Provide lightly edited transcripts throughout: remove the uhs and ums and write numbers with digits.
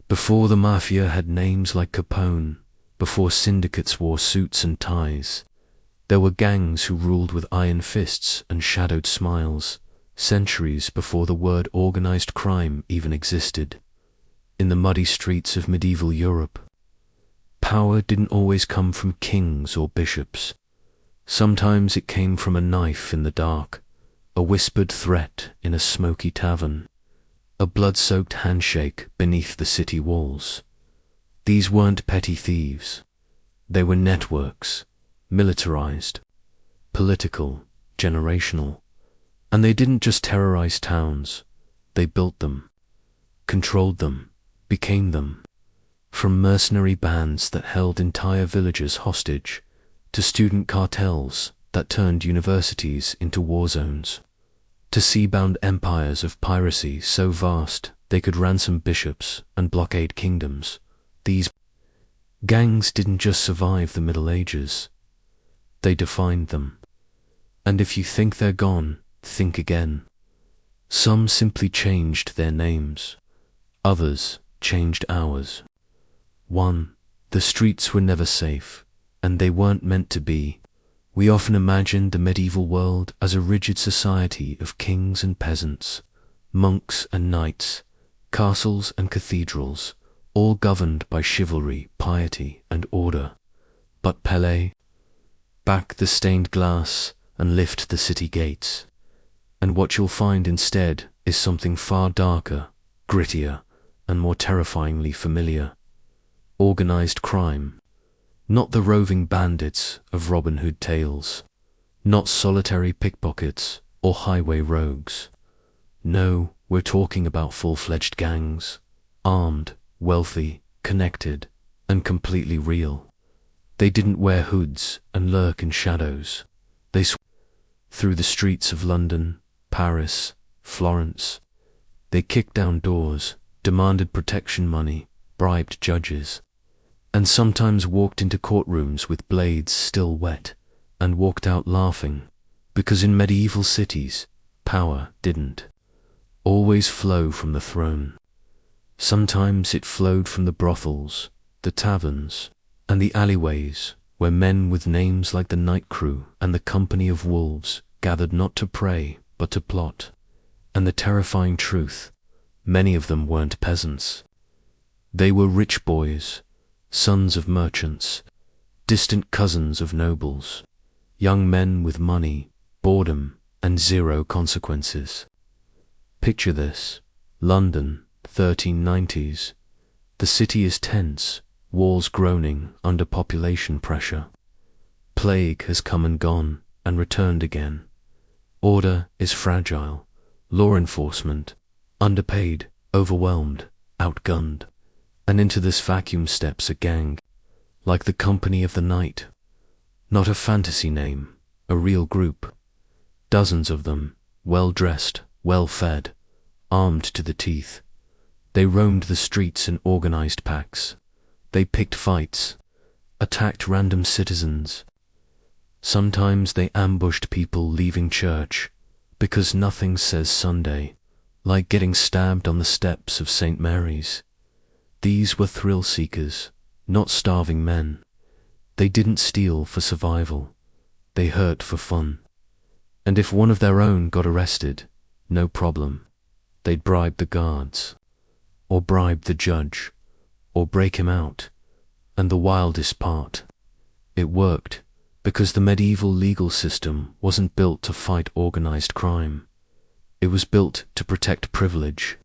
Before the mafia had names like Capone, before syndicates wore suits and ties, there were gangs who ruled with iron fists and shadowed smiles, centuries before the word organized crime even existed. In the muddy streets of medieval Europe, power didn't always come from kings or bishops. Sometimes it came from a knife in the dark, a whispered threat in a smoky tavern, a blood-soaked handshake beneath the city walls. These weren't petty thieves. They were networks, militarized, political, generational. And they didn't just terrorize towns. They built them, controlled them, became them. From mercenary bands that held entire villages hostage, to student cartels that turned universities into war zones, to sea-bound empires of piracy so vast they could ransom bishops and blockade kingdoms. These gangs didn't just survive the Middle Ages, they defined them. And if you think they're gone, think again. Some simply changed their names, others changed ours. 1. The streets were never safe, and they weren't meant to be. We often imagined the medieval world as a rigid society of kings and peasants, monks and knights, castles and cathedrals, all governed by chivalry, piety, and order. But Pelé, back the stained glass and lift the city gates, and what you'll find instead is something far darker, grittier, and more terrifyingly familiar. Organized crime. Not the roving bandits of Robin Hood tales, not solitary pickpockets or highway rogues. No, we're talking about full-fledged gangs, armed, wealthy, connected, and completely real. They didn't wear hoods and lurk in shadows. They swept through the streets of London, Paris, Florence. They kicked down doors, demanded protection money, bribed judges, and sometimes walked into courtrooms with blades still wet, and walked out laughing, because in medieval cities, power didn't always flow from the throne. Sometimes it flowed from the brothels, the taverns, and the alleyways, where men with names like the Night Crew and the Company of Wolves gathered not to pray, but to plot. And the terrifying truth, many of them weren't peasants. They were rich boys, sons of merchants, distant cousins of nobles, young men with money, boredom, and zero consequences. Picture this: London, 1390s. The city is tense, walls groaning under population pressure. Plague has come and gone, and returned again. Order is fragile, law enforcement underpaid, overwhelmed, outgunned. And into this vacuum steps a gang, like the Company of the Night. Not a fantasy name, a real group. Dozens of them, well-dressed, well-fed, armed to the teeth. They roamed the streets in organized packs. They picked fights, attacked random citizens. Sometimes they ambushed people leaving church, because nothing says Sunday like getting stabbed on the steps of St. Mary's. These were thrill seekers, not starving men. They didn't steal for survival. They hurt for fun. And if one of their own got arrested, no problem. They'd bribe the guards, or bribe the judge, or break him out. And the wildest part, it worked, because the medieval legal system wasn't built to fight organized crime. It was built to protect privilege.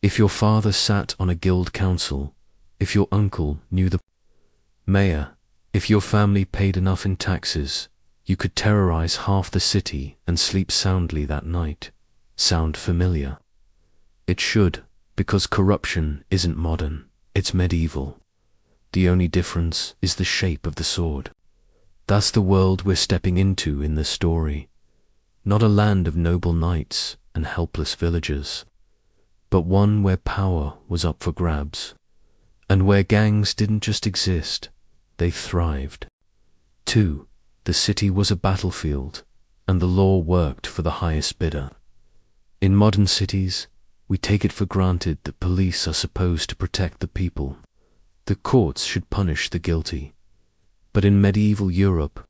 If your father sat on a guild council, if your uncle knew the mayor, if your family paid enough in taxes, you could terrorize half the city and sleep soundly that night. Sound familiar? It should, because corruption isn't modern, it's medieval. The only difference is the shape of the sword. That's the world we're stepping into in this story. Not a land of noble knights and helpless villagers, but one where power was up for grabs, and where gangs didn't just exist, they thrived. 2. The city was a battlefield, and the law worked for the highest bidder. In modern cities, We take it for granted that police are supposed to protect the people. The courts should punish the guilty. But in medieval Europe,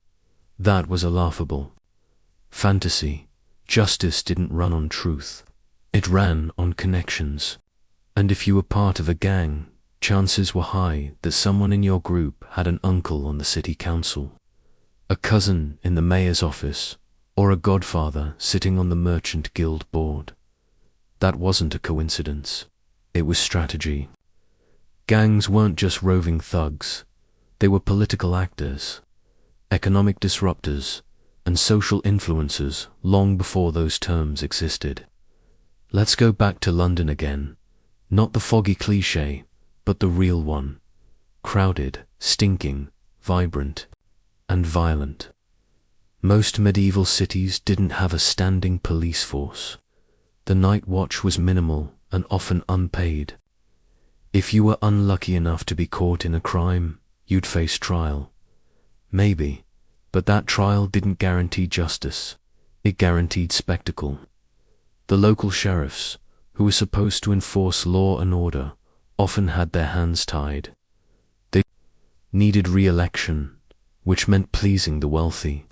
that was a laughable fantasy. Justice didn't run on truth. It ran on connections. And if you were part of a gang, chances were high that someone in your group had an uncle on the city council, a cousin in the mayor's office, or a godfather sitting on the merchant guild board. That wasn't a coincidence. It was strategy. Gangs weren't just roving thugs. They were political actors, economic disruptors, and social influencers long before those terms existed. Let's go back to London again. Not the foggy cliché, but the real one. Crowded, stinking, vibrant, and violent. Most medieval cities didn't have a standing police force. The night watch was minimal and often unpaid. If you were unlucky enough to be caught in a crime, you'd face trial. Maybe, but that trial didn't guarantee justice. It guaranteed spectacle. The local sheriffs, who were supposed to enforce law and order, often had their hands tied. They needed re-election, which meant pleasing the wealthy.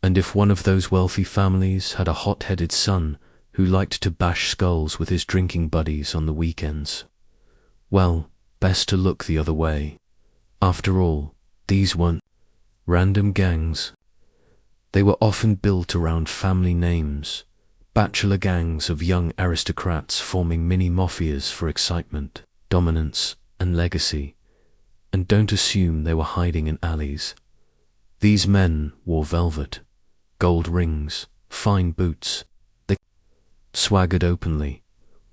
And if one of those wealthy families had a hot-headed son who liked to bash skulls with his drinking buddies on the weekends, well, best to look the other way. After all, these weren't random gangs. They were often built around family names, bachelor gangs of young aristocrats forming mini-mafias for excitement, dominance, and legacy. And don't assume they were hiding in alleys. These men wore velvet, gold rings, fine boots. They swaggered openly,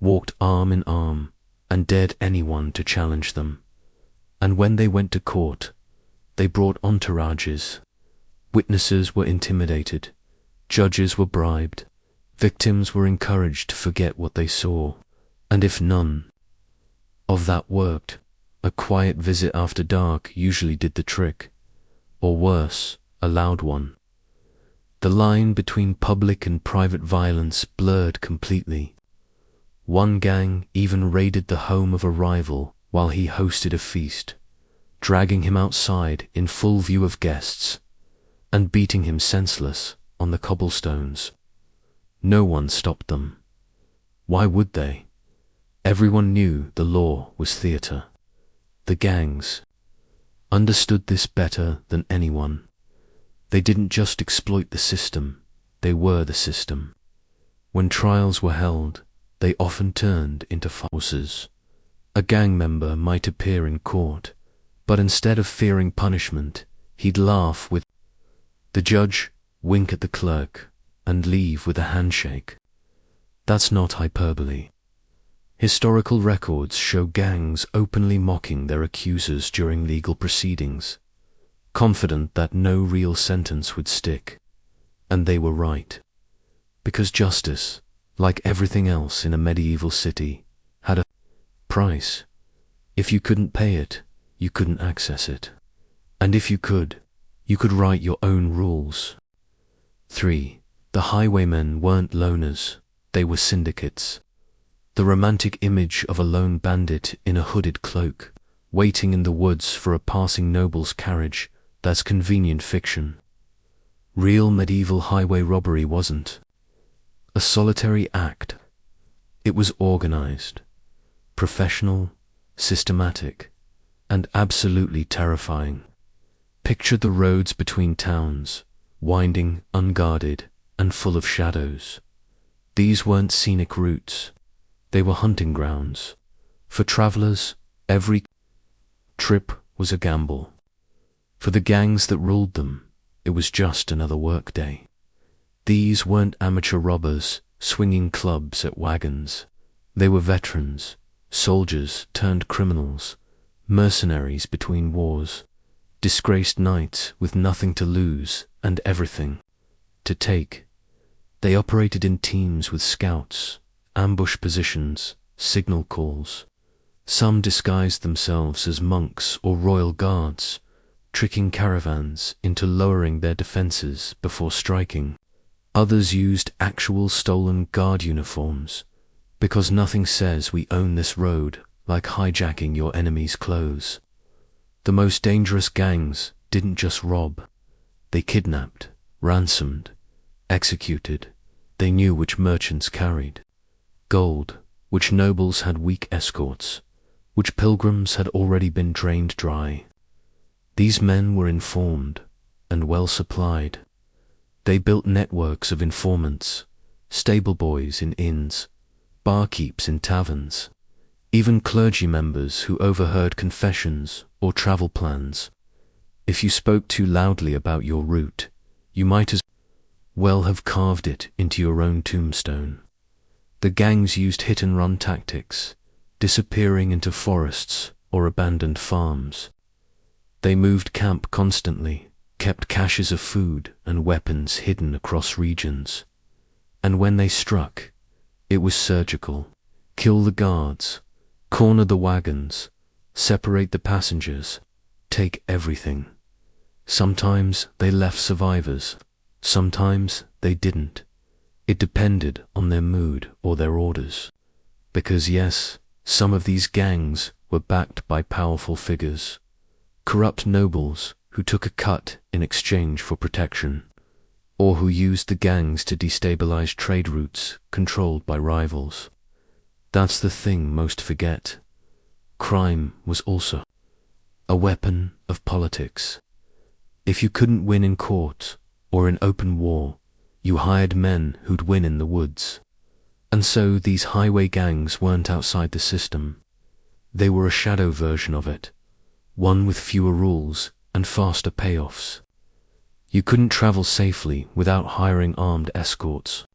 walked arm in arm, and dared anyone to challenge them. And when they went to court, they brought entourages. Witnesses were intimidated, judges were bribed, victims were encouraged to forget what they saw. And if none of that worked, a quiet visit after dark usually did the trick. Or worse, a loud one. The line between public and private violence blurred completely. One gang even raided the home of a rival while he hosted a feast, dragging him outside in full view of guests, and beating him senseless on the cobblestones. No one stopped them. Why would they? Everyone knew the law was theatre. The gangs understood this better than anyone. They didn't just exploit the system, they were the system. When trials were held, they often turned into farces. A gang member might appear in court, but instead of fearing punishment, he'd laugh with the judge, wink at the clerk, and leave with a handshake. That's not hyperbole. Historical records show gangs openly mocking their accusers during legal proceedings, confident that no real sentence would stick. And they were right. Because justice, like everything else in a medieval city, had a price. If you couldn't pay it, you couldn't access it. And if you could write your own rules. 3. The highwaymen weren't loners, they were syndicates. The romantic image of a lone bandit in a hooded cloak, waiting in the woods for a passing noble's carriage, that's convenient fiction. Real medieval highway robbery wasn't a solitary act. It was organized, professional, systematic, and absolutely terrifying. Picture the roads between towns, winding, unguarded, and full of shadows. These weren't scenic routes. They were hunting grounds. For travelers, every trip was a gamble. For the gangs that ruled them, it was just another workday. These weren't amateur robbers swinging clubs at wagons. They were veterans, soldiers turned criminals, mercenaries between wars, disgraced knights with nothing to lose and everything to take. They operated in teams with scouts, ambush positions, signal calls. Some disguised themselves as monks or royal guards, tricking caravans into lowering their defenses before striking. Others used actual stolen guard uniforms, Because nothing says we own this road like hijacking your enemy's clothes. The most dangerous gangs didn't just rob. They kidnapped, ransomed, executed. They knew which merchants carried gold, which nobles had weak escorts, which pilgrims had already been drained dry. These men were informed and well supplied. They built networks of informants, stable boys in inns, barkeeps in taverns, even clergy members who overheard confessions or travel plans. If you spoke too loudly about your route, you might as well have carved it into your own tombstone. The gangs used hit-and-run tactics, disappearing into forests or abandoned farms. They moved camp constantly, kept caches of food and weapons hidden across regions. And when they struck, it was surgical. Kill the guards, corner the wagons, separate the passengers, take everything. Sometimes they left survivors, sometimes they didn't. It depended on their mood or their orders. Because yes, some of these gangs were backed by powerful figures. Corrupt nobles who took a cut in exchange for protection, or who used the gangs to destabilize trade routes controlled by rivals. That's the thing most forget. Crime was also a weapon of politics. If you couldn't win in court or in open war, you hired men who'd win in the woods. And so these highway gangs weren't outside the system. They were a shadow version of it, one with fewer rules and faster payoffs. You couldn't travel safely without hiring armed escorts.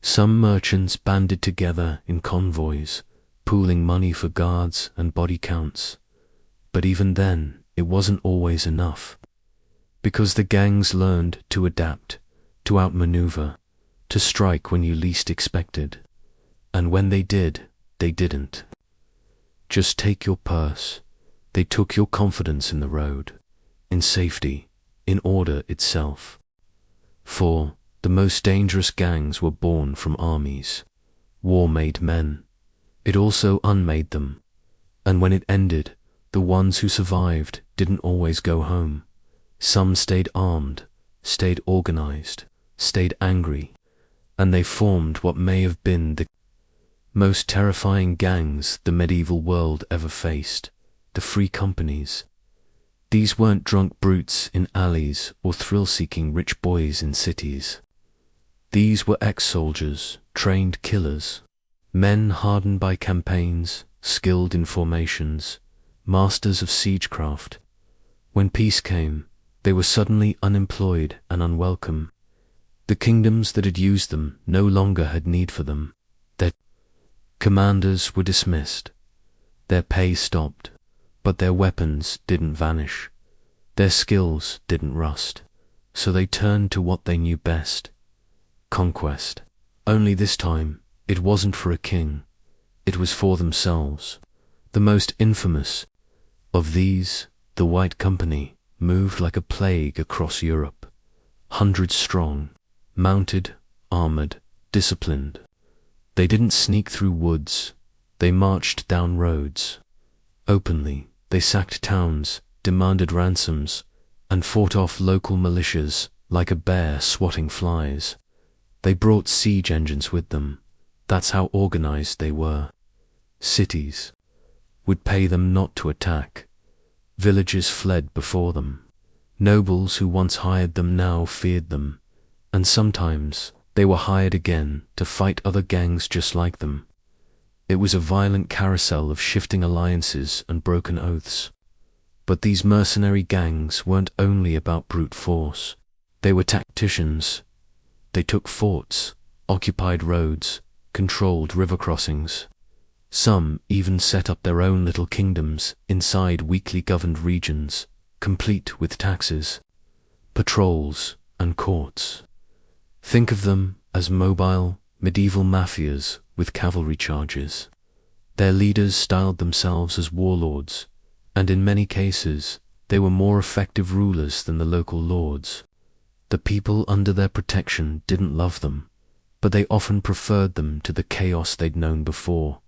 Some merchants banded together in convoys, pooling money for guards and body counts. But even then, it wasn't always enough. Because the gangs learned to adapt, to outmaneuver, to strike when you least expected. And when they did, they didn't just take your purse. They took your confidence in the road, in safety, in order itself. For the most dangerous gangs were born from armies. War made men. It also unmade them. And when it ended, the ones who survived didn't always go home. Some stayed armed, stayed organized, stayed angry, and they formed what may have been the most terrifying gangs the medieval world ever faced, the free companies. These weren't drunk brutes in alleys or thrill-seeking rich boys in cities. These were ex-soldiers, trained killers, men hardened by campaigns, skilled in formations, masters of siegecraft. When peace came, they were suddenly unemployed and unwelcome. The kingdoms that had used them no longer had need for them. Their commanders were dismissed. Their pay stopped, but their weapons didn't vanish. Their skills didn't rust. So they turned to what they knew best: conquest. Only this time, it wasn't for a king. It was for themselves. The most infamous of these, the White Company, moved like a plague across Europe. Hundreds strong, mounted, armored, disciplined. They didn't sneak through woods. They marched down roads. Openly, they sacked towns, demanded ransoms, and fought off local militias like a bear swatting flies. They brought siege engines with them. That's how organized they were. Cities would pay them not to attack. Villages fled before them. Nobles who once hired them now feared them. And sometimes they were hired again to fight other gangs just like them. It was a violent carousel of shifting alliances and broken oaths. But these mercenary gangs weren't only about brute force. They were tacticians. They took forts, occupied roads, controlled river crossings. Some even set up their own little kingdoms inside weakly governed regions, complete with taxes, patrols, and courts. Think of them as mobile, medieval mafias with cavalry charges. Their leaders styled themselves as warlords, and in many cases, they were more effective rulers than the local lords. The people under their protection didn't love them, but they often preferred them to the chaos they'd known before.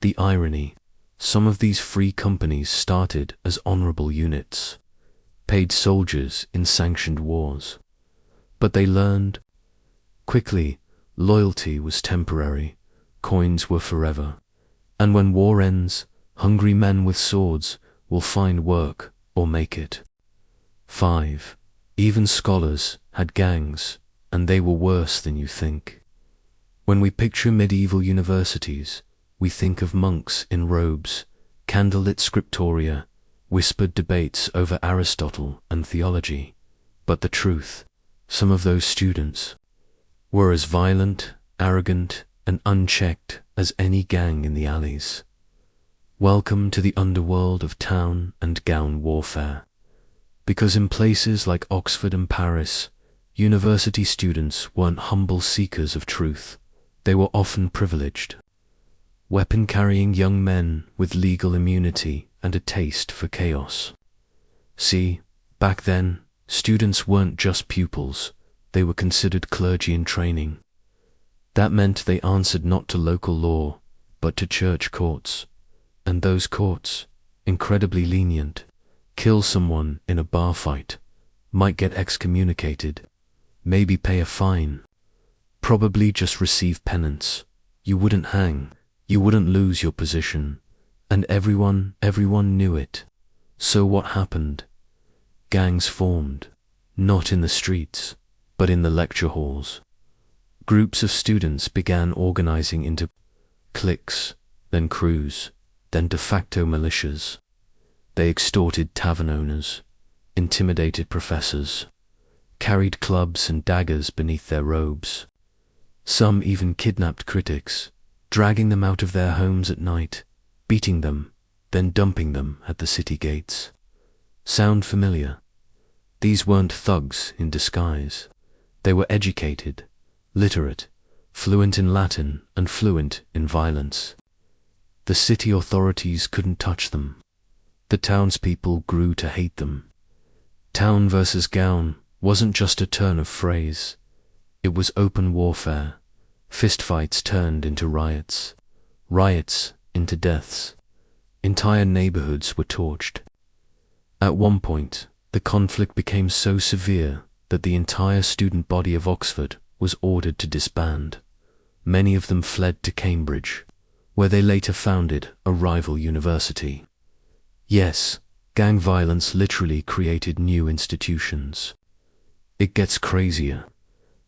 The irony: some of these free companies started as honorable units, paid soldiers in sanctioned wars. But they learned quickly loyalty was temporary, coins were forever, and when war ends, hungry men with swords will find work or make it. 5. Even scholars had gangs, and they were worse than you think. When we picture medieval universities, we think of monks in robes, candlelit scriptoria, whispered debates over Aristotle and theology. But the truth: some of those students were as violent, arrogant, and unchecked as any gang in the alleys. Welcome to the underworld of town and gown warfare. Because in places like Oxford and Paris, university students weren't humble seekers of truth, they were often privileged, weapon-carrying young men with legal immunity and a taste for chaos. See, back then, students weren't just pupils, they were considered clergy in training. That meant they answered not to local law, but to church courts. And those courts, incredibly lenient: kill someone in a bar fight, might get excommunicated, maybe pay a fine, probably just receive penance. You wouldn't hang, you wouldn't lose your position, and everyone knew it. So what happened? Gangs formed, not in the streets, but in the lecture halls. Groups of students began organizing into cliques, then crews, then de facto militias. They extorted tavern owners, intimidated professors, carried clubs and daggers beneath their robes. Some even kidnapped critics, dragging them out of their homes at night, beating them, then dumping them at the city gates. Sound familiar? These weren't thugs in disguise. They were educated, literate, fluent in Latin and fluent in violence. The city authorities couldn't touch them. The townspeople grew to hate them. Town versus gown wasn't just a turn of phrase. It was open warfare. Fistfights turned into riots, riots into deaths. Entire neighborhoods were torched. At one point, the conflict became so severe that the entire student body of Oxford was ordered to disband. Many of them fled to Cambridge, where they later founded a rival university. Yes, gang violence literally created new institutions. It gets crazier.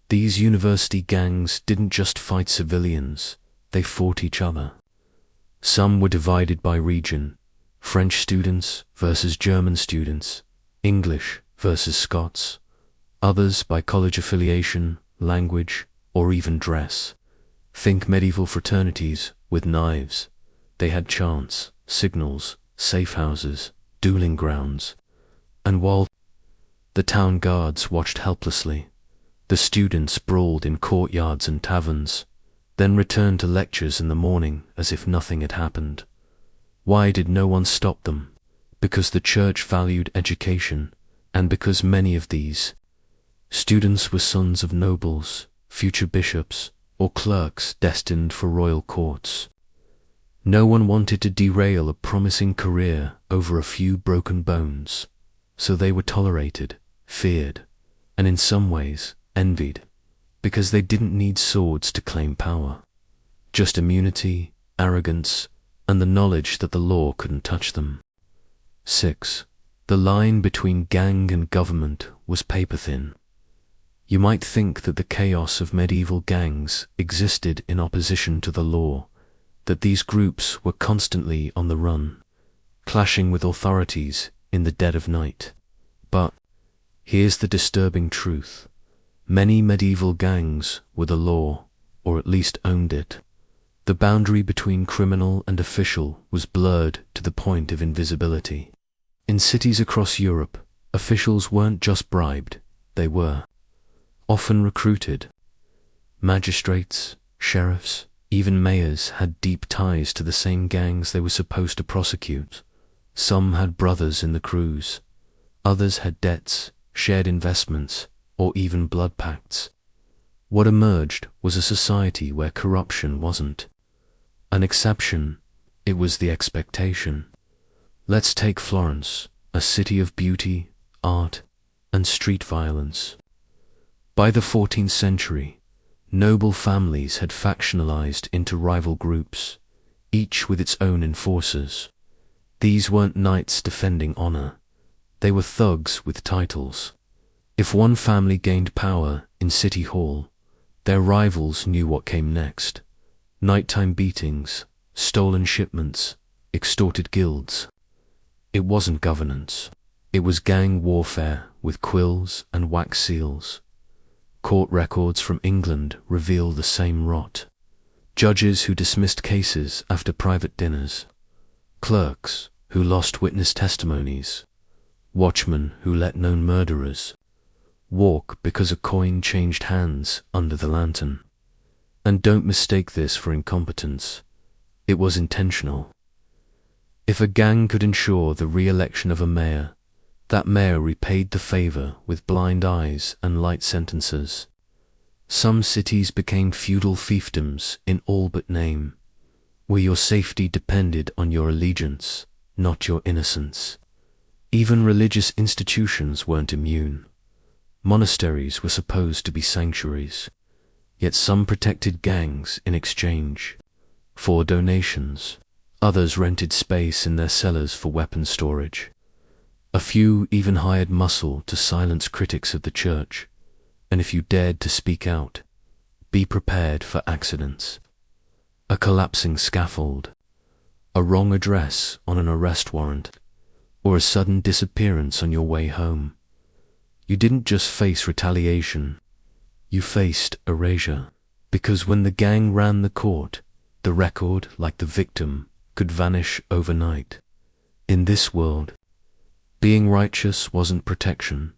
These university gangs didn't just fight civilians, they fought each other. Some were divided by region: French students versus German students, English versus Scots. Others by college affiliation, language, or even dress. Think medieval fraternities with knives. They had chants, signals, safe houses, dueling grounds. And while the town guards watched helplessly, the students brawled in courtyards and taverns, then returned to lectures in the morning as if nothing had happened. Why did no one stop them? Because the church valued education, and because many of these students were sons of nobles, future bishops, or clerks destined for royal courts. No one wanted to derail a promising career over a few broken bones, so they were tolerated, feared, and in some ways envied, because they didn't need swords to claim power. Just immunity, arrogance, and the knowledge that the law couldn't touch them. 6. The line between gang and government was paper-thin. You might think that the chaos of medieval gangs existed in opposition to the law, that these groups were constantly on the run, clashing with authorities in the dead of night. But here's the disturbing truth. Many medieval gangs were the law, or at least owned it. The boundary between criminal and official was blurred to the point of invisibility. In cities across Europe, officials weren't just bribed, they were often recruited. Magistrates, sheriffs, even mayors had deep ties to the same gangs they were supposed to prosecute. Some had brothers in the crews. Others had debts, shared investments, or even blood pacts. What emerged was a society where corruption wasn't an exception, it was the expectation. Let's take Florence, a city of beauty, art, and street violence. By the 14th century, noble families had factionalized into rival groups, each with its own enforcers. These weren't knights defending honor, they were thugs with titles. If one family gained power in City Hall, their rivals knew what came next. Nighttime beatings, stolen shipments, extorted guilds. It wasn't governance. It was gang warfare with quills and wax seals. Court records from England reveal the same rot. Judges who dismissed cases after private dinners. Clerks who lost witness testimonies. Watchmen who let known murderers walk because a coin changed hands under the lantern. And don't mistake this for incompetence. It was intentional. If a gang could ensure the re-election of a mayor, that mayor repaid the favor with blind eyes and light sentences. Some cities became feudal fiefdoms in all but name, where your safety depended on your allegiance, not your innocence. Even religious institutions weren't immune. Monasteries were supposed to be sanctuaries, yet some protected gangs in exchange for donations. Others rented space in their cellars for weapon storage. A few even hired muscle to silence critics of the church, and if you dared to speak out, be prepared for accidents. A collapsing scaffold, a wrong address on an arrest warrant, or a sudden disappearance on your way home. You didn't just face retaliation, you faced erasure. Because when the gang ran the court, the record, like the victim, could vanish overnight. In this world, being righteous wasn't protection,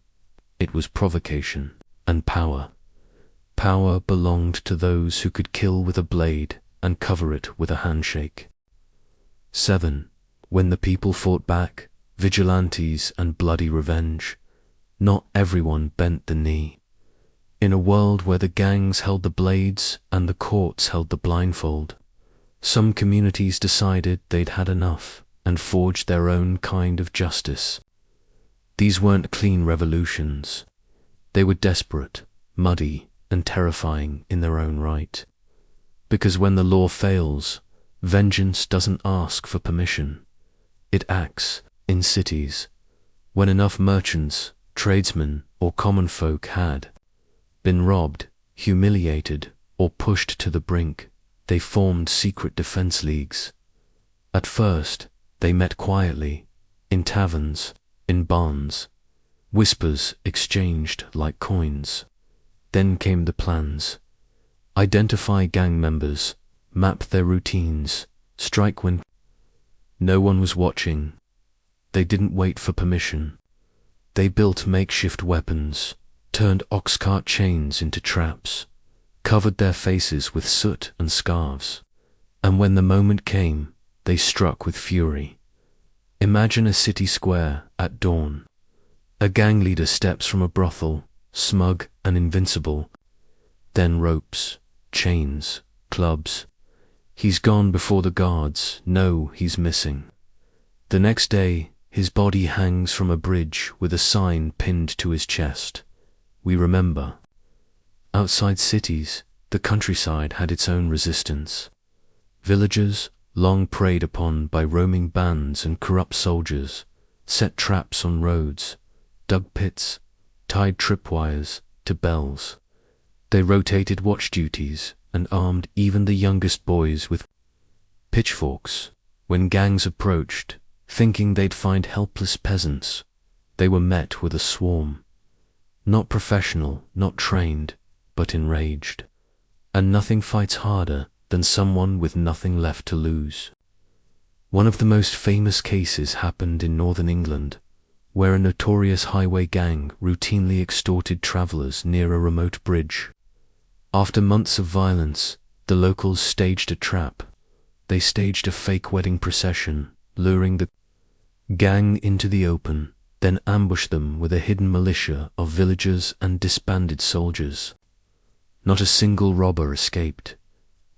it was provocation and power. Power belonged to those who could kill with a blade and cover it with a handshake. 7. When the people fought back, vigilantes and bloody revenge, not everyone bent the knee. In a world where the gangs held the blades and the courts held the blindfold, some communities decided they'd had enough and forged their own kind of justice. These weren't clean revolutions. They were desperate, muddy, and terrifying in their own right. Because when the law fails, vengeance doesn't ask for permission. It acts in cities. When enough merchants, tradesmen, or common folk had been robbed, humiliated, or pushed to the brink, they formed secret defense leagues. At first, they met quietly, in taverns, in barns, whispers exchanged like coins. Then came the plans. Identify gang members, map their routines, strike when no one was watching. They didn't wait for permission. They built makeshift weapons, turned ox cart chains into traps, covered their faces with soot and scarves, and when the moment came, they struck with fury. Imagine a city square at dawn. A gang leader steps from a brothel, smug and invincible. Then ropes, chains, clubs. He's gone before the guards know he's missing. The next day, his body hangs from a bridge with a sign pinned to his chest. We remember. Outside cities, the countryside had its own resistance. Villagers, long preyed upon by roaming bands and corrupt soldiers, set traps on roads, dug pits, tied tripwires to bells. They rotated watch duties and armed even the youngest boys with pitchforks. When gangs approached, thinking they'd find helpless peasants, they were met with a swarm. Not professional, not trained, but enraged. And nothing fights harder than someone with nothing left to lose. One of the most famous cases happened in northern England, where a notorious highway gang routinely extorted travelers near a remote bridge. After months of violence, the locals staged a trap. They staged a fake wedding procession, luring the gang into the open, then ambushed them with a hidden militia of villagers and disbanded soldiers. Not a single robber escaped,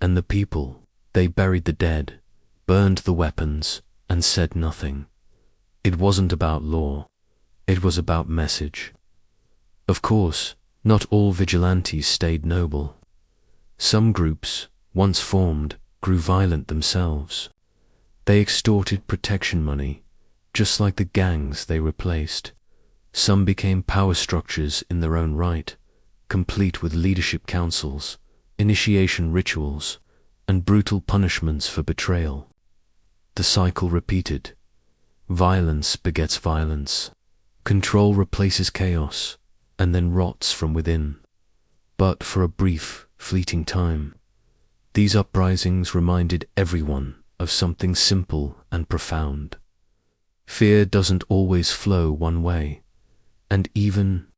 and the people, they buried the dead, burned the weapons, and said nothing. It wasn't about law, it was about message. Of course, not all vigilantes stayed noble. Some groups, once formed, grew violent themselves. They extorted protection money, just like the gangs they replaced. Some became power structures in their own right, complete with leadership councils, initiation rituals, and brutal punishments for betrayal. The cycle repeated. Violence begets violence. Control replaces chaos, and then rots from within. But for a brief, fleeting time, these uprisings reminded everyone of something simple and profound. Fear doesn't always flow one way, and even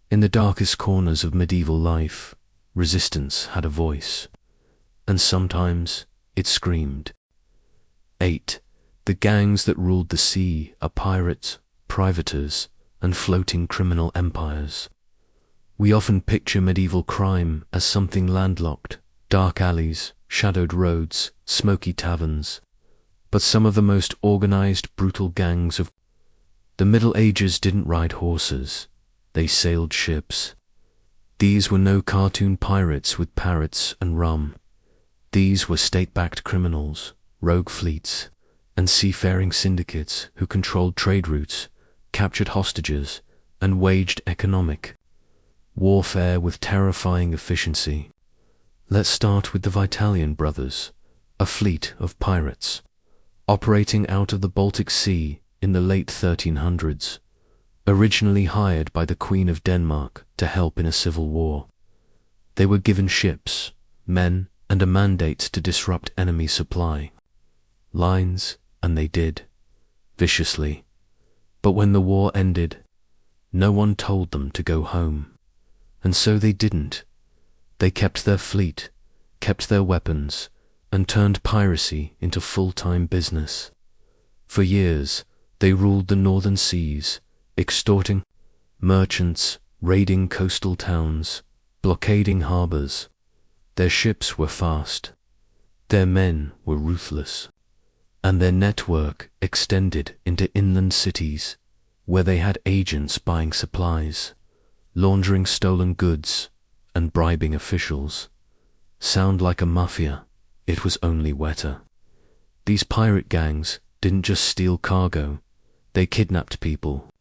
in the darkest corners of medieval life, resistance had a voice, and sometimes it screamed. 8. The gangs that ruled the sea are pirates, privateers, and floating criminal empires. We often picture medieval crime as something landlocked, dark alleys, shadowed roads, smoky taverns. But some of the most organized, brutal gangs of the Middle Ages didn't ride horses, they sailed ships. These were no cartoon pirates with parrots and rum. These were state-backed criminals, rogue fleets, and seafaring syndicates who controlled trade routes, captured hostages, and waged economic warfare with terrifying efficiency. Let's start with the Vitalian brothers, a fleet of pirates, operating out of the Baltic Sea in the late 1300s, originally hired by the Queen of Denmark to help in a civil war. They were given ships, men, and a mandate to disrupt enemy supply lines, and they did, viciously. But when the war ended, no one told them to go home. And so they didn't. They kept their fleet, kept their weapons, and turned piracy into full-time business. For years, they ruled the northern seas, extorting merchants, raiding coastal towns, blockading harbors. Their ships were fast. Their men were ruthless. And their network extended into inland cities, where they had agents buying supplies, laundering stolen goods, and bribing officials. Sound like a mafia, it was only wetter. These pirate gangs didn't just steal cargo, they kidnapped people,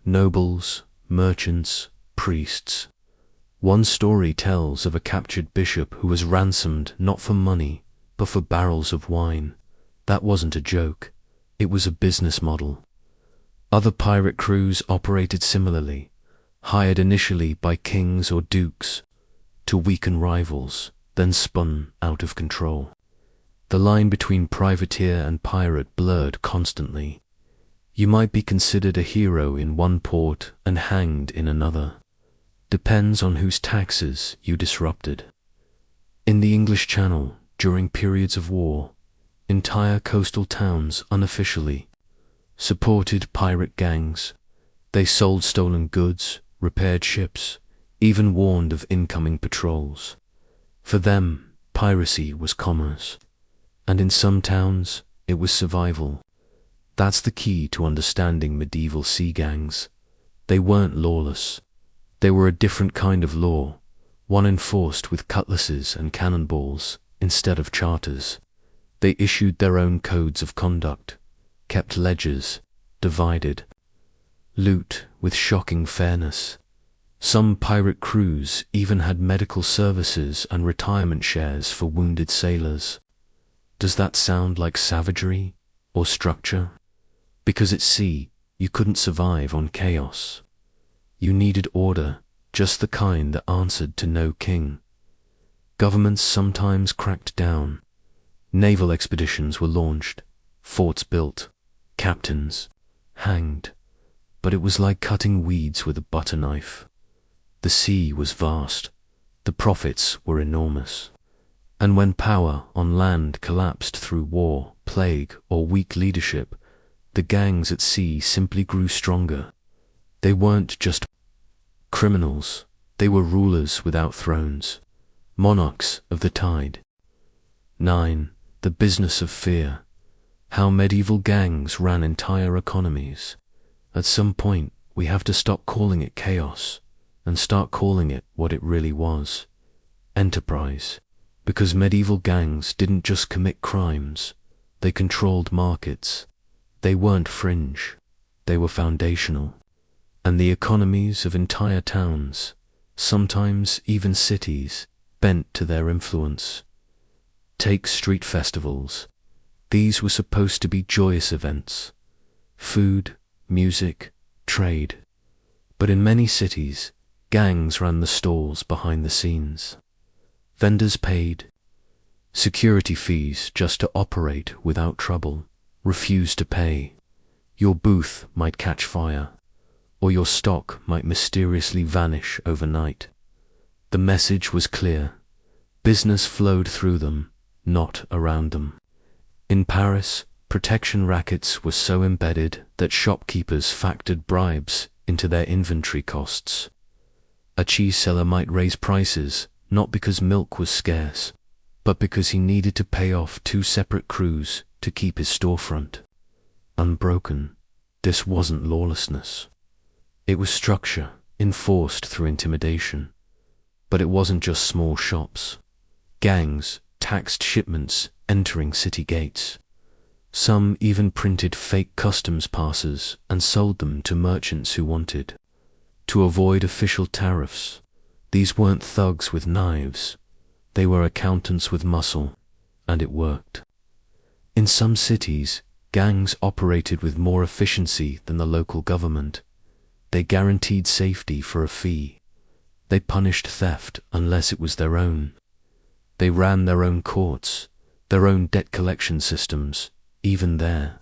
nobles, merchants, priests. One story tells of a captured bishop who was ransomed not for money, but for barrels of wine. That wasn't a joke, it was a business model. Other pirate crews operated similarly, hired initially by kings or dukes to weaken rivals, then spun out of control. The line between privateer and pirate blurred constantly. You might be considered a hero in one port and hanged in another. Depends on whose taxes you disrupted. In the English Channel, during periods of war, entire coastal towns unofficially supported pirate gangs. They sold stolen goods, repaired ships, even warned of incoming patrols. For them, piracy was commerce. And in some towns, it was survival. That's the key to understanding medieval sea gangs. They weren't lawless. They were a different kind of law, one enforced with cutlasses and cannonballs instead of charters. They issued their own codes of conduct, kept ledgers, divided loot with shocking fairness. Some pirate crews even had medical services and retirement shares for wounded sailors. Does that sound like savagery or structure? Because at sea, you couldn't survive on chaos. You needed order, just the kind that answered to no king. Governments sometimes cracked down. Naval expeditions were launched, forts built, captains hanged. But it was like cutting weeds with a butter knife. The sea was vast. The profits were enormous. And when power on land collapsed through war, plague, or weak leadership, the gangs at sea simply grew stronger. They weren't just criminals, they were rulers without thrones. monarchs of the tide. 9. The business of fear. How medieval gangs ran entire economies. At some point, we have to stop calling it chaos and start calling it what it really was. Enterprise. Because medieval gangs didn't just commit crimes, they controlled markets. They weren't fringe, they were foundational. And the economies of entire towns, sometimes even cities, bent to their influence. Take street festivals. These were supposed to be joyous events. Food, music, trade. But in many cities, gangs ran the stalls behind the scenes. Vendors paid security fees just to operate without trouble, refused to pay. Your booth might catch fire, or your stock might mysteriously vanish overnight. The message was clear. Business flowed through them, not around them. In Paris, protection rackets were so embedded that shopkeepers factored bribes into their inventory costs. A cheese seller might raise prices not because milk was scarce, but because he needed to pay off 2 separate crews to keep his storefront unbroken. This wasn't lawlessness. It was structure, enforced through intimidation. But it wasn't just small shops. Gangs taxed shipments entering city gates. Some even printed fake customs passes and sold them to merchants who wanted to avoid official tariffs. These weren't thugs with knives. They were accountants with muscle, and it worked. In some cities, gangs operated with more efficiency than the local government. They guaranteed safety for a fee. They punished theft unless it was their own. They ran their own courts, their own debt collection systems, even their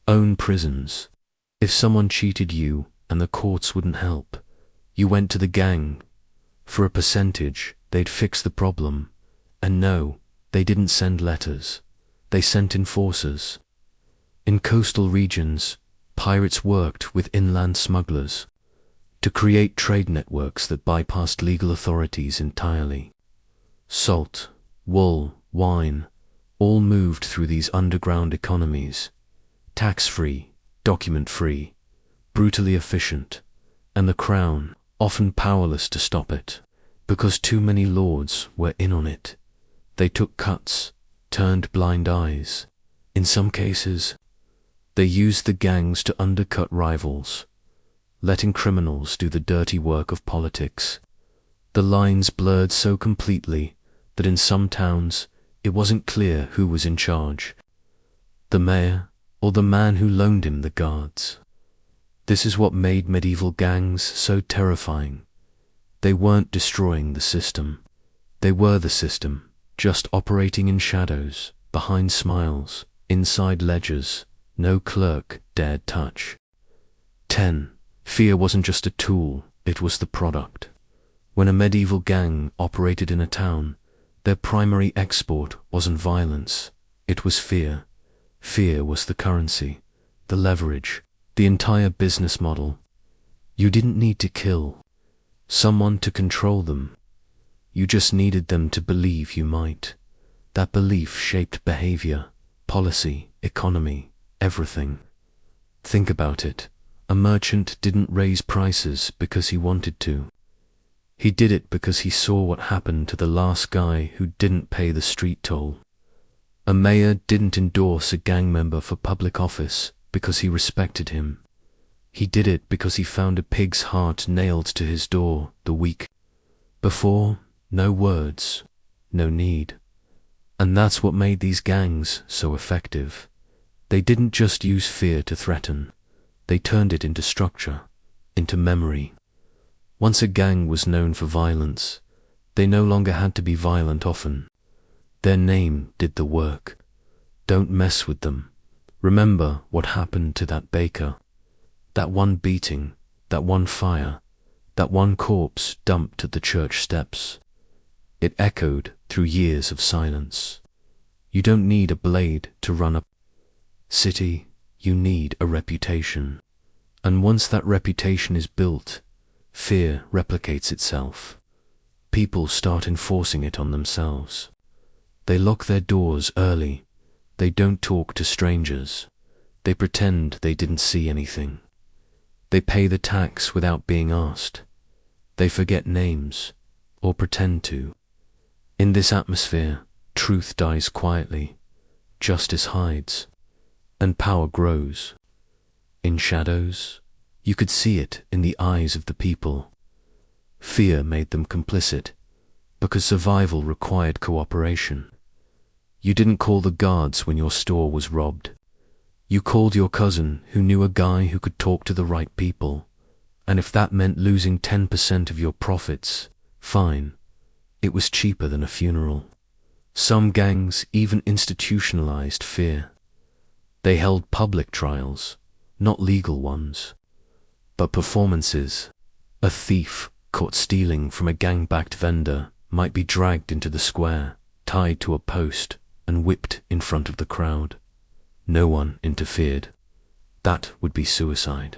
own prisons. If someone cheated you and the courts wouldn't help, you went to the gang. For a percentage, they'd fix the problem. And no, they didn't send letters. They sent enforcers. In coastal regions, pirates worked with inland smugglers to create trade networks that bypassed legal authorities entirely. Salt, wool, wine, all moved through these underground economies. Tax-free, document-free, brutally efficient, and the crown often powerless to stop it. Because too many lords were in on it, they took cuts, turned blind eyes. In some cases, they used the gangs to undercut rivals, letting criminals do the dirty work of politics. The lines blurred so completely that in some towns it wasn't clear who was in charge, the mayor or the man who loaned him the guards. This is what made medieval gangs so terrifying. They weren't destroying the system. They were the system, just operating in shadows, behind smiles, inside ledgers no clerk dared touch. 10. Fear wasn't just a tool, it was the product. When a medieval gang operated in a town, their primary export wasn't violence, it was fear. Fear was the currency, the leverage, the entire business model. You didn't need to kill someone to control them. You just needed them to believe you might. That belief shaped behavior, policy, economy, everything. Think about it. A merchant didn't raise prices because he wanted to. He did it because he saw what happened to the last guy who didn't pay the street toll. A mayor didn't endorse a gang member for public office because he respected him. He did it because he found a pig's heart nailed to his door the week before. No words, no need. And that's what made these gangs so effective. They didn't just use fear to threaten. They turned it into structure, into memory. Once a gang was known for violence, they no longer had to be violent often. Their name did the work. Don't mess with them. Remember what happened to that baker. That one beating, that one fire, that one corpse dumped at the church steps. It echoed through years of silence. You don't need a blade to run a city, you need a reputation. And once that reputation is built, fear replicates itself. people start enforcing it on themselves. They lock their doors early. They don't talk to strangers. They pretend they didn't see anything. They pay the tax without being asked. They forget names, or pretend to. In this atmosphere, truth dies quietly, justice hides, and power grows. In shadows, you could see it in the eyes of the people. Fear made them complicit, because survival required cooperation. You didn't call the guards when your store was robbed. You called your cousin who knew a guy who could talk to the right people, and if that meant losing 10% of your profits, fine. It was cheaper than a funeral. Some gangs even institutionalized fear. They held public trials, not legal ones, but performances. A thief caught stealing from a gang-backed vendor might be dragged into the square, tied to a post, and whipped in front of the crowd. No one interfered. That would be suicide.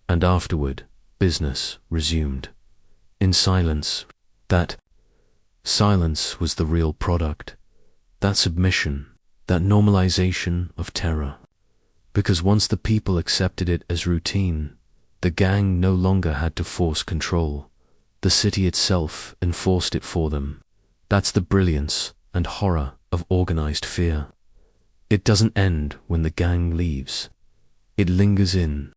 And afterward, business resumed. In silence. That silence was the real product. That submission, that normalization of terror. Because once the people accepted it as routine, the gang no longer had to force control. The city itself enforced it for them. That's the brilliance and horror of organized fear. It doesn't end when the gang leaves. It lingers in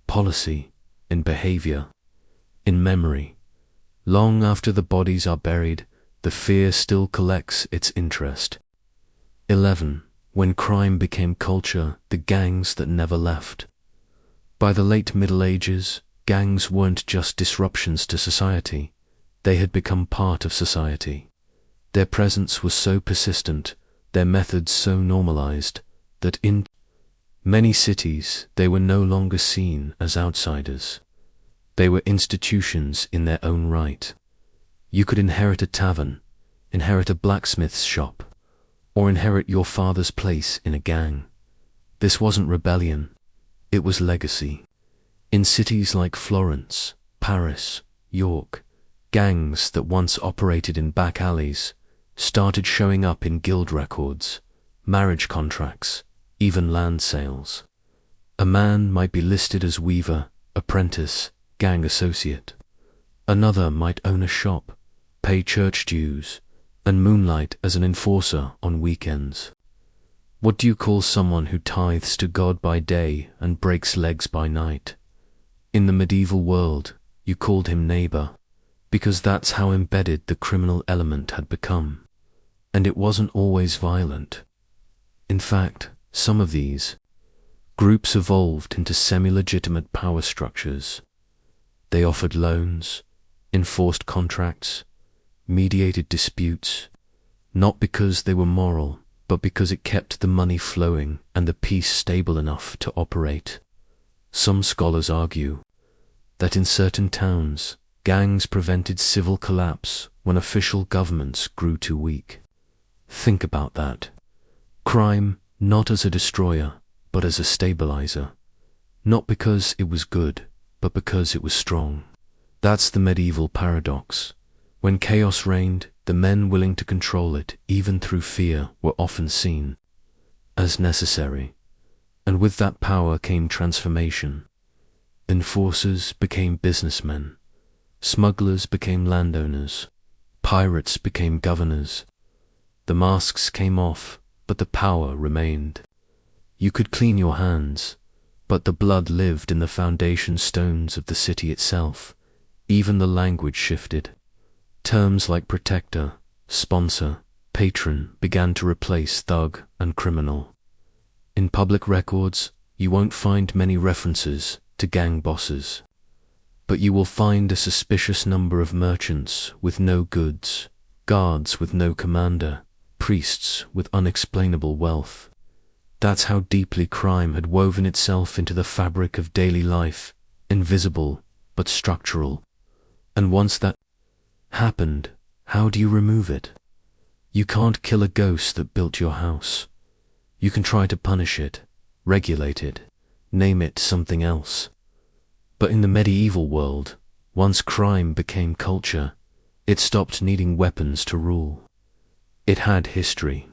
policy, in behavior, in memory. Long after the bodies are buried, the fear still collects its interest. 11. When crime became culture, the gangs that never left. By the late Middle Ages, gangs weren't just disruptions to society. They had become part of society. Their presence was so persistent, their methods so normalized, that in many cities they were no longer seen as outsiders. They were institutions in their own right. You could inherit a tavern, inherit a blacksmith's shop, or inherit your father's place in a gang. This wasn't rebellion, it was legacy. In cities like Florence, Paris, York, gangs that once operated in back alleys started showing up in guild records, marriage contracts, even land sales. A man might be listed as weaver, apprentice, gang associate. Another might own a shop, pay church dues, and moonlight as an enforcer on weekends. What do you call someone who tithes to God by day and breaks legs by night? In the medieval world, you called him neighbor, because that's how embedded the criminal element had become. And it wasn't always violent. In fact, some of these groups evolved into semi-legitimate power structures. They offered loans, enforced contracts, mediated disputes, not because they were moral, but because it kept the money flowing and the peace stable enough to operate. Some scholars argue that in certain towns, gangs prevented civil collapse when official governments grew too weak. Think about that. Crime not as a destroyer, but as a stabilizer. Not because it was good, but because it was strong. That's the medieval paradox. When chaos reigned, the men willing to control it, even through fear, were often seen as necessary. And with that power came transformation. Enforcers became businessmen. Smugglers became landowners. Pirates became governors. The masks came off, but the power remained. You could clean your hands, but the blood lived in the foundation stones of the city itself. Even the language shifted. Terms like protector, sponsor, patron began to replace thug and criminal. In public records, you won't find many references to gang bosses, but you will find a suspicious number of merchants with no goods, guards with no commander, priests with unexplainable wealth. That's how deeply crime had woven itself into the fabric of daily life, invisible but structural. And once that happened, how do you remove it? You can't kill a ghost that built your house. You can try to punish it, regulate it, name it something else. But in the medieval world, once crime became culture, It stopped needing weapons to rule. It had history.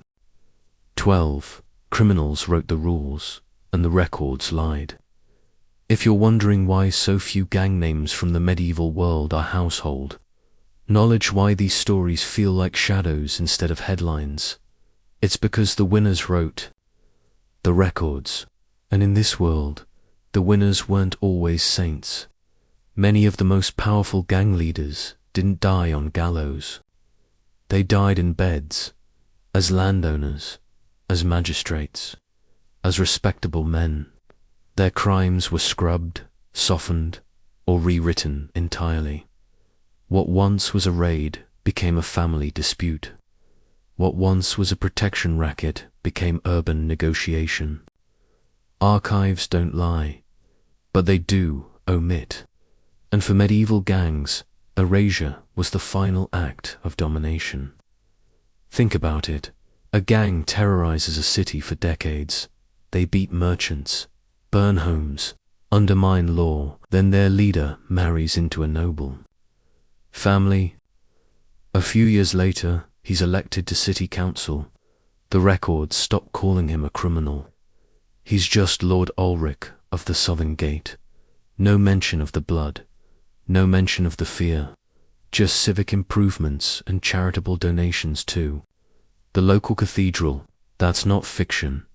12. Criminals wrote the rules, and the records lied. If you're wondering why so few gang names from the medieval world are household, knowledge why these stories feel like shadows instead of headlines, it's because the winners wrote the records. And in this world, the winners weren't always saints. Many of the most powerful gang leaders didn't die on gallows. They died in beds, as landowners, as magistrates, as respectable men. Their crimes were scrubbed, softened, or rewritten entirely. What once was a raid became a family dispute. What once was a protection racket became urban negotiation. Archives don't lie, but they do omit. And for medieval gangs, erasure was the final act of domination. Think about it. A gang terrorizes a city for decades. They beat merchants, burn homes, undermine law, then their leader marries into a noble family. A few years later, he's elected to city council. The records stop calling him a criminal. He's just Lord Ulrich of the Southern Gate. No mention of the blood, no mention of the fear, just civic improvements and charitable donations too. The local cathedral, that's not fiction.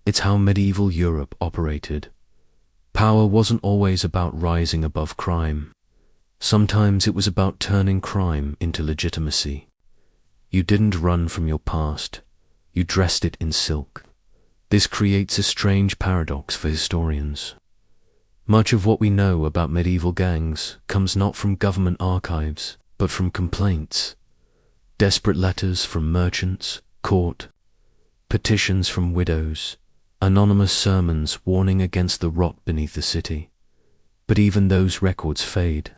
It's how medieval Europe operated. Power wasn't always about rising above crime. Sometimes it was about turning crime into legitimacy. You didn't run from your past. You dressed it in silk. This creates a strange paradox for historians. Much of what we know about medieval gangs comes not from government archives, but from complaints. Desperate letters from merchants, court, petitions from widows, anonymous sermons warning against the rot beneath the city. But even those records fade.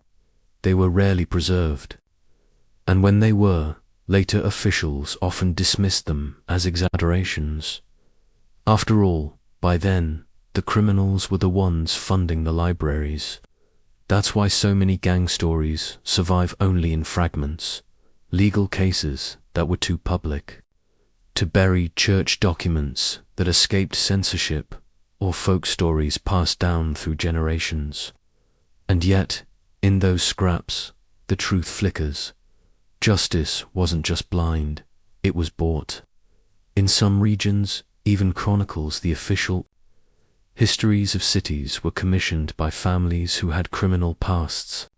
They were rarely preserved. And when they were, later officials often dismissed them as exaggerations. After all, by then, the criminals were the ones funding the libraries. That's why so many gang stories survive only in fragments, legal cases that were too public, to buried church documents that escaped censorship, or folk stories passed down through generations. And yet, in those scraps, the truth flickers. Justice wasn't just blind, it was bought. In some regions, even chronicles the official histories of cities were commissioned by families who had criminal pasts.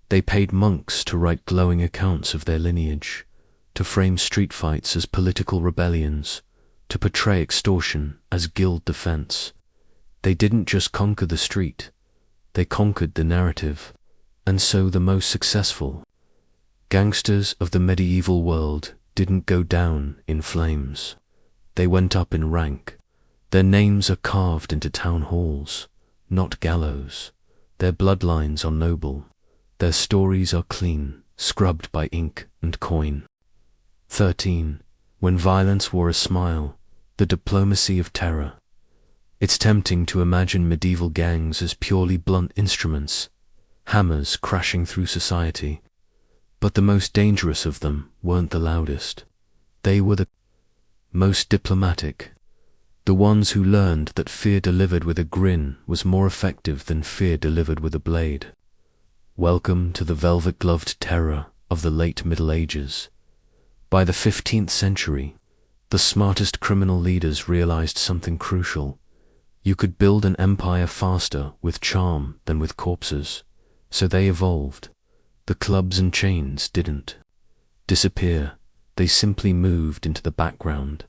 They paid monks to write glowing accounts of their lineage, to frame street fights as political rebellions, to portray extortion as guild defense. They didn't just conquer the street, they conquered the narrative. And so the most successful gangsters of the medieval world didn't go down in flames. They went up in rank. Their names are carved into town halls, not gallows. Their bloodlines are noble. Their stories are clean, scrubbed by ink and coin. 13. When violence wore a smile, the diplomacy of terror. It's tempting to imagine medieval gangs as purely blunt instruments, hammers crashing through society. But the most dangerous of them weren't the loudest. They were the most diplomatic. The ones who learned that fear delivered with a grin was more effective than fear delivered with a blade. Welcome to the velvet-gloved terror of the late Middle Ages. By the 15th century, the smartest criminal leaders realized something crucial. You could build an empire faster with charm than with corpses. So they evolved. The clubs and chains didn't disappear. They simply moved into the background.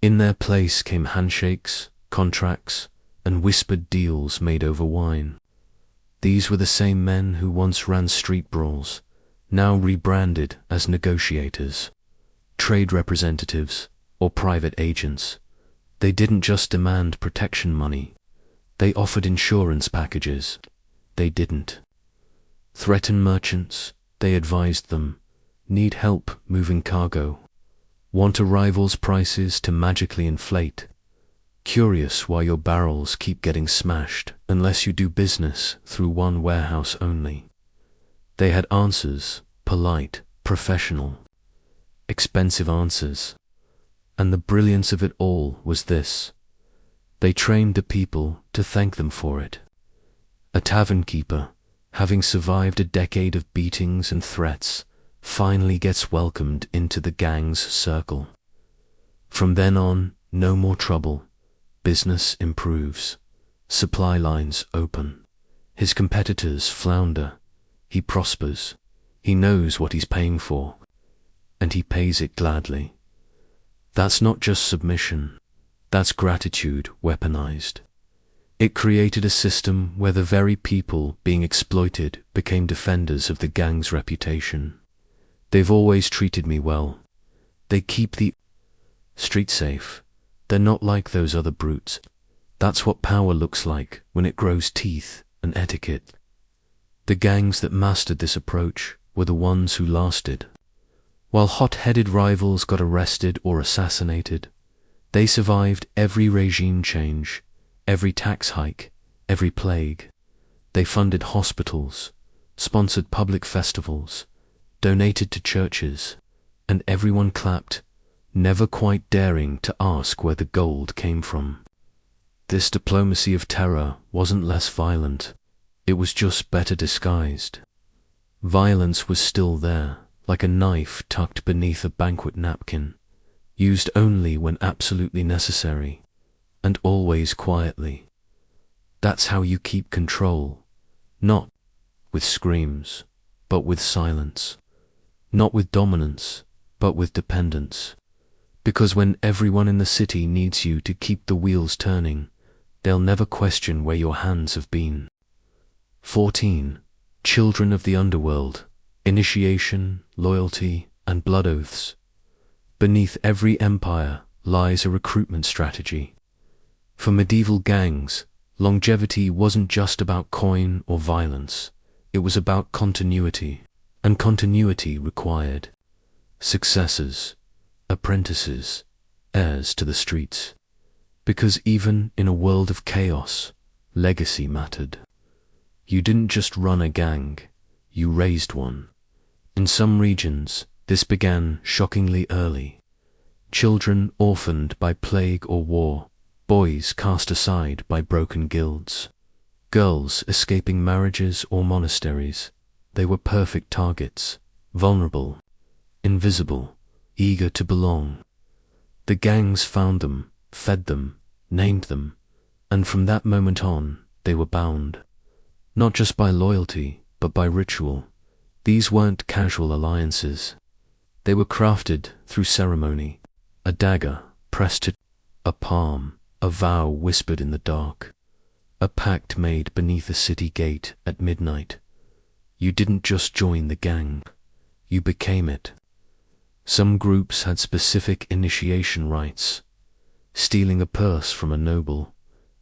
In their place came handshakes, contracts, and whispered deals made over wine. These were the same men who once ran street brawls, now rebranded as negotiators, trade representatives, or private agents. They didn't just demand protection money. They offered insurance packages. They didn't threaten merchants. They advised them. Need help moving cargo? Want a rival's prices to magically inflate? Curious why your barrels keep getting smashed unless you do business through one warehouse only? They had answers, polite, professional, expensive answers. And the brilliance of it all was this: they trained the people to thank them for it. A tavern keeper, having survived a decade of beatings and threats, finally gets welcomed into the gang's circle. From then on, no more trouble. Business improves. Supply lines open. His competitors flounder. He prospers. He knows what he's paying for, and he pays it gladly. That's not just submission. That's gratitude weaponized. It created a system where the very people being exploited became defenders of the gang's reputation. They've always treated me well. They keep the street safe. They're not like those other brutes. That's what power looks like when it grows teeth and etiquette. The gangs that mastered this approach were the ones who lasted. While hot-headed rivals got arrested or assassinated, they survived every regime change, every tax hike, every plague. They funded hospitals, sponsored public festivals, donated to churches, and everyone clapped, never quite daring to ask where the gold came from. This diplomacy of terror wasn't less violent, it was just better disguised. Violence was still there, like a knife tucked beneath a banquet napkin, used only when absolutely necessary, and always quietly. That's how you keep control, not with screams, but with silence, not with dominance, but with dependence. Because when everyone in the city needs you to keep the wheels turning, they'll never question where your hands have been. 14. Children of the underworld. Initiation, loyalty, and blood oaths. Beneath every empire lies a recruitment strategy. For medieval gangs, longevity wasn't just about coin or violence. It was about continuity, and continuity required successors, apprentices, heirs to the streets. Because even in a world of chaos, legacy mattered. You didn't just run a gang, you raised one. In some regions, this began shockingly early. Children orphaned by plague or war, boys cast aside by broken guilds, girls escaping marriages or monasteries. They were perfect targets, vulnerable, invisible, eager to belong. The gangs found them, fed them, named them, and from that moment on, they were bound. Not just by loyalty, but by ritual. These weren't casual alliances. They were crafted through ceremony. A dagger pressed to a palm, a vow whispered in the dark, a pact made beneath a city gate at midnight. You didn't just join the gang, you became it. Some groups had specific initiation rites, stealing a purse from a noble,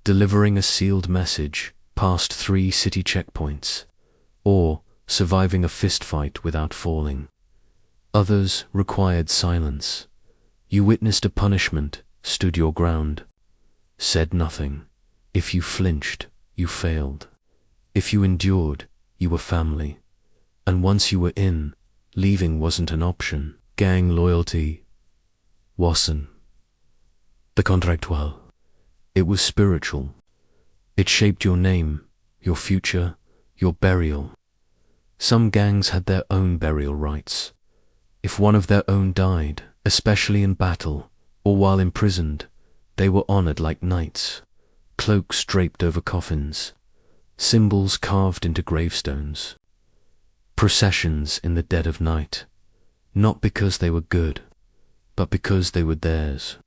delivering a sealed message past 3 city checkpoints, or surviving a fistfight without falling. Others required silence. You witnessed a punishment, stood your ground, said nothing. If you flinched, you failed. If you endured, you were family. And once you were in, leaving wasn't an option. Gang loyalty wasn't the contractual. It was spiritual. It shaped your name, your future, your burial. Some gangs had their own burial rites. If one of their own died, especially in battle or while imprisoned, they were honored like knights, cloaks draped over coffins, symbols carved into gravestones, processions in the dead of night, not because they were good, but because they were theirs.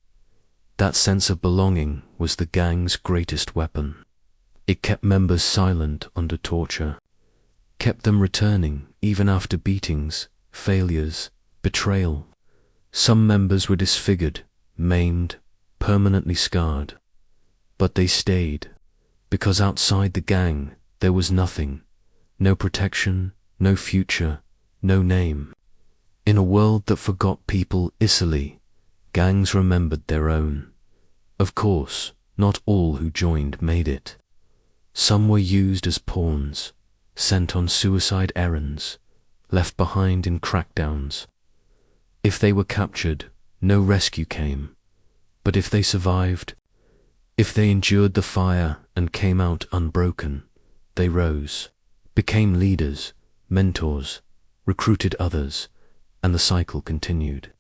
That sense of belonging was the gang's greatest weapon. It kept members silent under torture, kept them returning even after beatings, failures, betrayal. Some members were disfigured, maimed, permanently scarred. But they stayed, because outside the gang there was nothing, no protection, no future, no name. In a world that forgot people easily, gangs remembered their own. Of course, not all who joined made it. Some were used as pawns, sent on suicide errands, left behind in crackdowns. If they were captured, no rescue came. But if they survived, if they endured the fire and came out unbroken, they rose, became leaders, mentors, recruited others, and the cycle continued.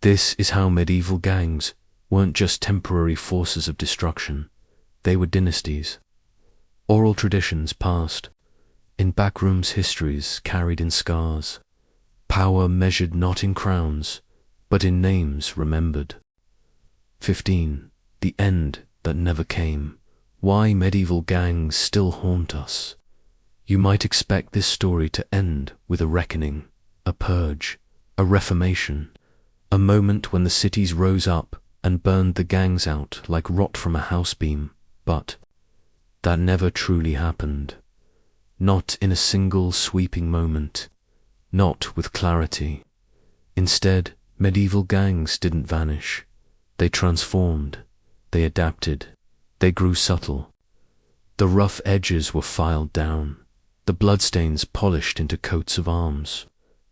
This is how medieval gangs weren't just temporary forces of destruction, they were dynasties. Oral traditions passed, in backrooms histories carried in scars, power measured not in crowns, but in names remembered. 15. The end that never came. Why medieval gangs still haunt us. You might expect this story to end with a reckoning, a purge, a reformation, a moment when the cities rose up and burned the gangs out like rot from a house beam, but that never truly happened. Not in a single sweeping moment, not with clarity. Instead, medieval gangs didn't vanish. They transformed, they adapted, they grew subtle. The rough edges were filed down, the bloodstains polished into coats of arms,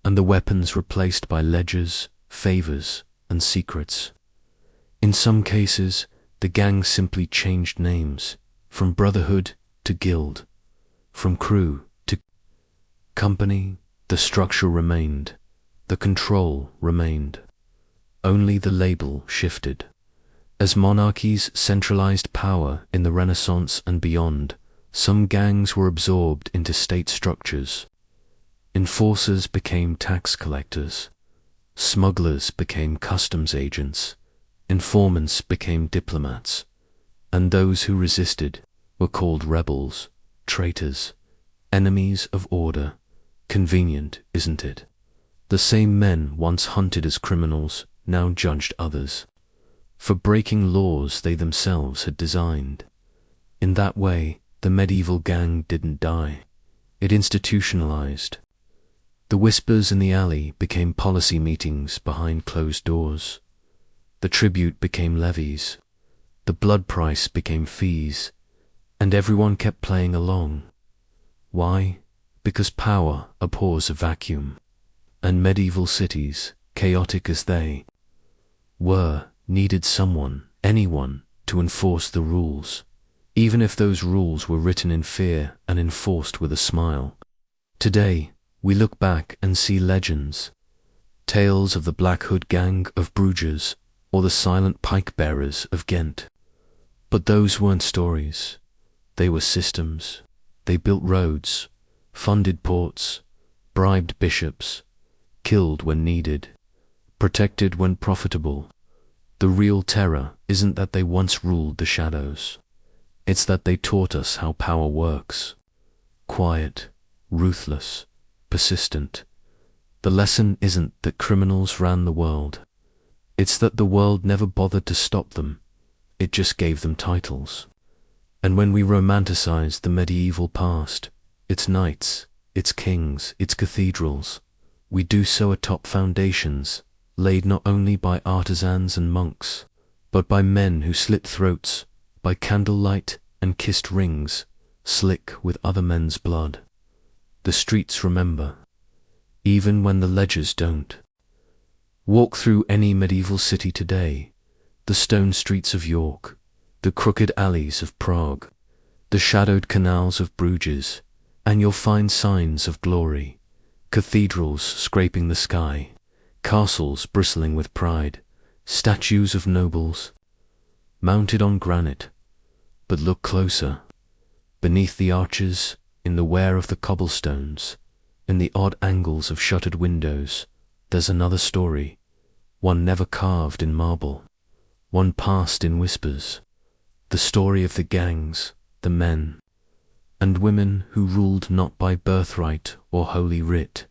and the weapons replaced by ledgers, favors, and secrets. In some cases, the gangs simply changed names, from brotherhood to guild, from crew to company. The structure remained, the control remained. Only the label shifted. As monarchies centralized power in the Renaissance and beyond, some gangs were absorbed into state structures. Enforcers became tax collectors. Smugglers became customs agents. Informants became diplomats. And those who resisted were called rebels, traitors, enemies of order. Convenient, isn't it? The same men once hunted as criminals now judged others for breaking laws they themselves had designed. In that way, the medieval gang didn't die. It institutionalized. The whispers in the alley became policy meetings behind closed doors. The tribute became levies. The blood price became fees. And everyone kept playing along. Why? Because power abhors a vacuum. And medieval cities, chaotic as they were, needed someone, anyone, to enforce the rules, even if those rules were written in fear and enforced with a smile. Today, we look back and see legends, tales of the Black Hood Gang of Bruges or the silent pike-bearers of Ghent. But those weren't stories. They were systems. They built roads, funded ports, bribed bishops, killed when needed, protected when profitable. The real terror isn't that they once ruled the shadows. It's that they taught us how power works. Quiet, ruthless, persistent. The lesson isn't that criminals ran the world. It's that the world never bothered to stop them. It just gave them titles. And when we romanticize the medieval past, its knights, its kings, its cathedrals, we do so atop foundations laid not only by artisans and monks, but by men who slit throats, by candlelight and kissed rings, slick with other men's blood. The streets remember, even when the ledgers don't. Walk through any medieval city today, the stone streets of York, the crooked alleys of Prague, the shadowed canals of Bruges, and you'll find signs of glory, cathedrals scraping the sky, castles bristling with pride, statues of nobles, mounted on granite. But look closer. Beneath the arches, in the wear of the cobblestones, in the odd angles of shuttered windows, there's another story, one never carved in marble, one passed in whispers, the story of the gangs, the men and women who ruled not by birthright or holy writ,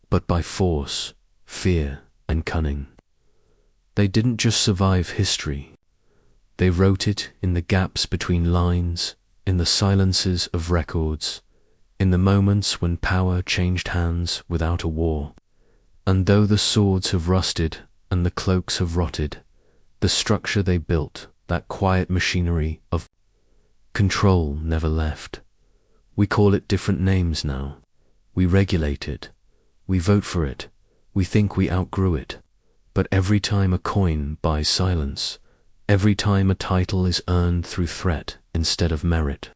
but by force, fear, and cunning. They didn't just survive history. They wrote it in the gaps between lines, in the silences of records, in the moments when power changed hands without a war. And though the swords have rusted and the cloaks have rotted, the structure they built, that quiet machinery of control, never left. We call it different names now. We regulate it. We vote for it. We think we outgrew it. But every time a coin buys silence, every time a title is earned through threat instead of merit,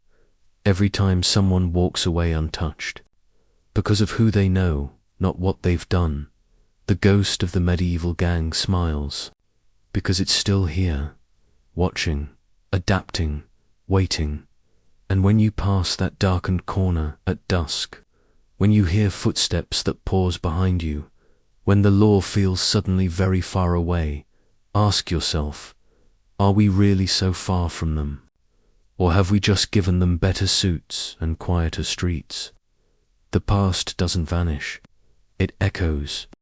every time someone walks away untouched, because of who they know, not what they've done, the ghost of the medieval gang smiles, because it's still here, watching, adapting, waiting. And when you pass that darkened corner at dusk, when you hear footsteps that pause behind you, when the law feels suddenly very far away, ask yourself, are we really so far from them? Or have we just given them better suits and quieter streets? The past doesn't vanish. It echoes,